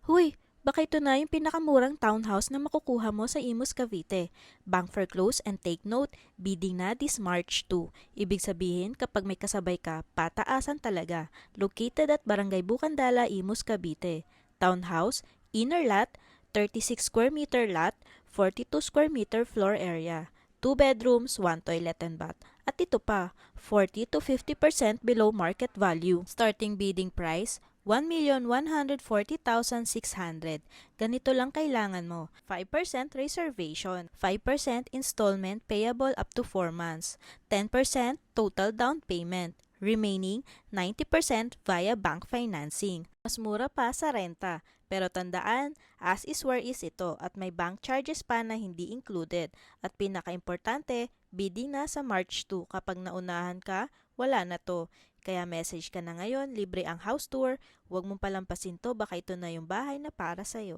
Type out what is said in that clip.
Huy, baka ito na yung pinakamurang townhouse na makukuha mo sa Imus Cavite. Bank foreclose and take note, bidding na this March 2. Ibig sabihin, kapag may kasabay ka, pataasan talaga. Located at Barangay Bukandala, Imus Cavite. Townhouse, inner lot, 36 square meter lot, 42 square meter floor area. 2 bedrooms, 1 toilet and bath. At ito pa, 40 to 50% below market value. Starting bidding price, 1,140,600. Ganito lang kailangan mo. 5% reservation, 5% installment payable up to 4 months, 10% total down payment, remaining 90% via bank financing. Mas mura pa sa renta. Pero tandaan, as is where is ito at may bank charges pa na hindi included. At pinaka-importante, bidding na sa March 2. Kapag naunahan ka, wala na to. Kaya message ka na ngayon, libre ang house tour. Huwag mong palampasin to, baka ito na yung bahay na para sa'yo.